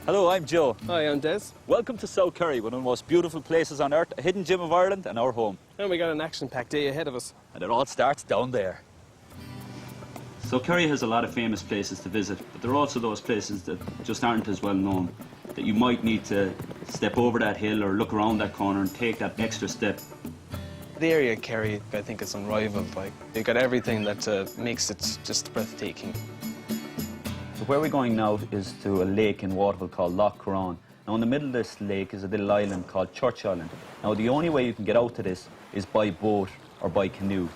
Hello, I'm Joe. Hi, I'm Des. Welcome to South Kerry, one of the most beautiful places on earth, a hidden gem of Ireland and our home. And we got an action-packed day ahead of us. And it all starts down there. So Kerry has a lot of famous places to visit, but there are also those places that just aren't as well known, that you might need to step over that hill or look around that corner and take that extra step. The area of Kerry, I think, is unrivaled. Like, you've got everything that makes it just breathtaking. So where we're going now is to a lake in Waterville called Lough Corrán. Now in the middle of this lake is a little island called Church Island. Now the only way you can get out to this is by boat or by canoe.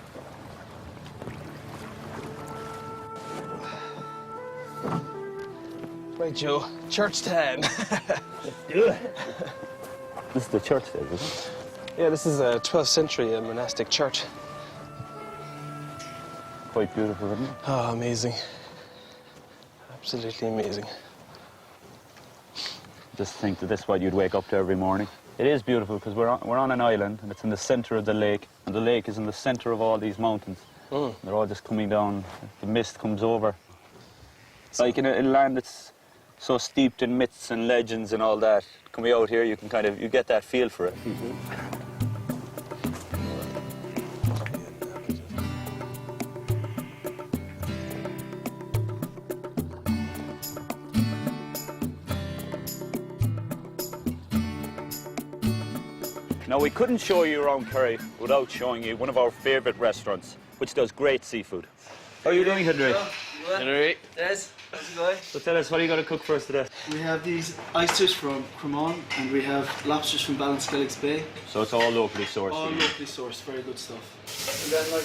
Right, Joe. Church time. This is the church there, isn't it? Yeah, this is a 12th century monastic church. Quite beautiful, isn't it? Oh, amazing. Absolutely amazing. Just think that this is what you'd wake up to every morning. It is beautiful because we're on an island and it's in the centre of the lake, and the lake is in the centre of all these mountains. They're all just coming down. The mist comes over. Like in a land that's so steeped in myths and legends and all that, coming out here, you can you get that feel for it. Now, we couldn't show you around Kerry without showing you one of our favourite restaurants, which does great seafood. How are you doing, Henry? Henry. Des, how's it going? So tell us, what are you going to cook for us today? We have these oysters from Cremon and we have lobsters from Ballinskelligs Bay. So it's all locally sourced? All locally sourced, very good stuff. And then like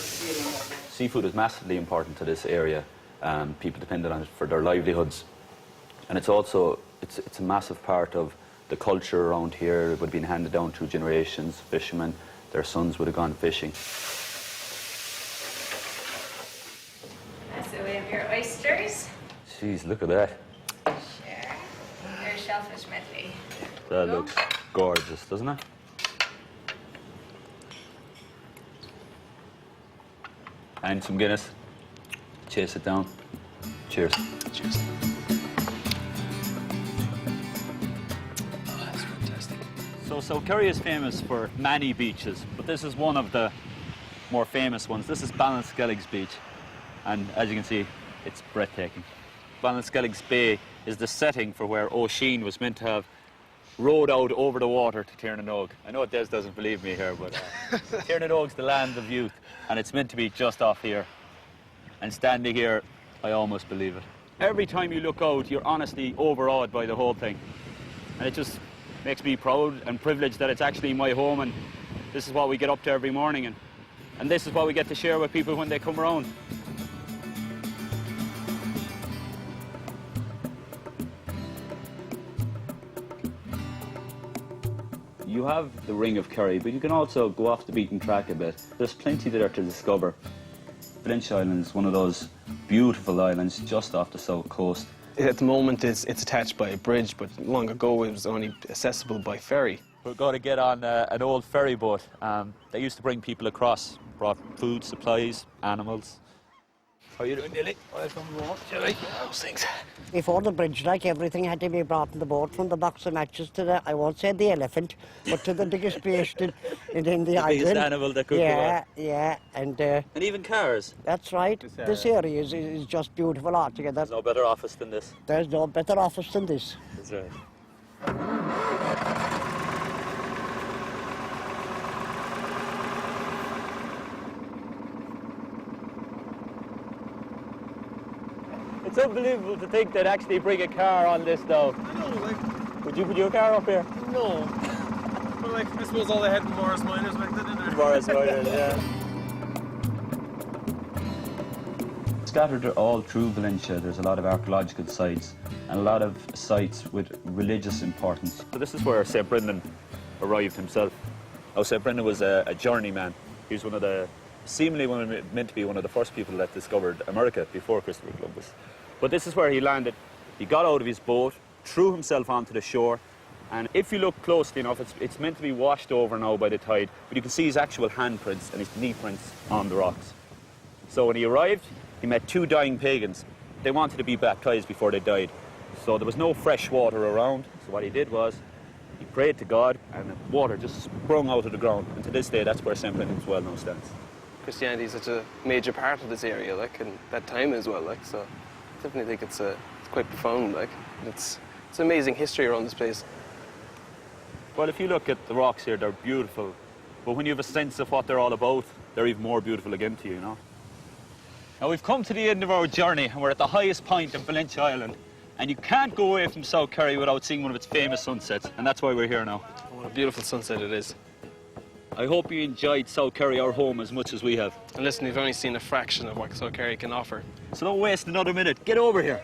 seafood is massively important to this area. People depend on it for their livelihoods. And it's also, it's a massive part of the culture around here. It would have been handed down through generations. Fishermen, their sons would have gone fishing. So we have your oysters. Jeez, look at that. Sure. Your shellfish medley. That looks gorgeous, doesn't it? And some Guinness. Chase it down. Cheers. Cheers. Oh, that's fantastic. So Kerry is famous for many beaches, but this is one of the more famous ones. This is Ballinskelligs Beach, and as you can see, it's breathtaking. Ballinskelligs Bay is the setting for where O'Sheen was meant to have rowed out over the water to Tiernanog. I know Des doesn't believe me here, but Tiernanog's the land of youth, and it's meant to be just off here. And standing here, I almost believe it. Every time you look out, you're honestly overawed by the whole thing. And it just makes me proud and privileged that it's actually my home, and this is what we get up to every morning, and this is what we get to share with people when they come around. You have the Ring of Kerry, but you can also go off the beaten track a bit. There's plenty there to discover. Flintshire Island is one of those beautiful islands just off the south coast. At the moment, it's attached by a bridge, but long ago it was only accessible by ferry. We're going to get on an old ferry boat. They used to bring people across, brought food, supplies, animals. How are you doing, Dilly? Welcome aboard, Jelly. Those things. Before the bridge, like everything had to be brought in the boat, from the box of matches to the, I won't say the elephant, but to the biggest beast in the island. Biggest animal that could go on. Yeah, and even cars. that's right. This area is just beautiful altogether. There's no better office than this. There's no better office than this. That's right. It's unbelievable to think they'd actually bring a car on this now. I know, like... Would you put your car up here? No. But like, I suppose all they had in Morris Miners back then, didn't they? Morris Miners, yeah. Scattered all through Valentia, there's a lot of archaeological sites and a lot of sites with religious importance. So this is where St. Brendan arrived himself. Now, St. Brendan was a journeyman. He was seemingly meant to be one of the first people that discovered America before Christopher Columbus. But this is where he landed. He got out of his boat, threw himself onto the shore, and if you look closely enough, it's meant to be washed over now by the tide, but you can see his actual handprints and his knee prints on the rocks. So when he arrived, he met two dying pagans. They wanted to be baptized before they died. So there was no fresh water around. So what he did was he prayed to God, and the water just sprung out of the ground. And to this day, that's where St. Brendan's Well now stands. Christianity is such a major part of this area, like, and that time as well, like, so I definitely think it's quite profound, like, it's amazing history around this place. Well, if you look at the rocks here, they're beautiful. But when you have a sense of what they're all about, they're even more beautiful again to you, you know? Now, we've come to the end of our journey, and we're at the highest point of Valentia Island. And you can't go away from South Kerry without seeing one of its famous sunsets, and that's why we're here now. What a beautiful sunset it is. I hope you enjoyed South Kerry, our home, as much as we have. And listen, we've only seen a fraction of what Kerry can offer. So don't waste another minute. Get over here.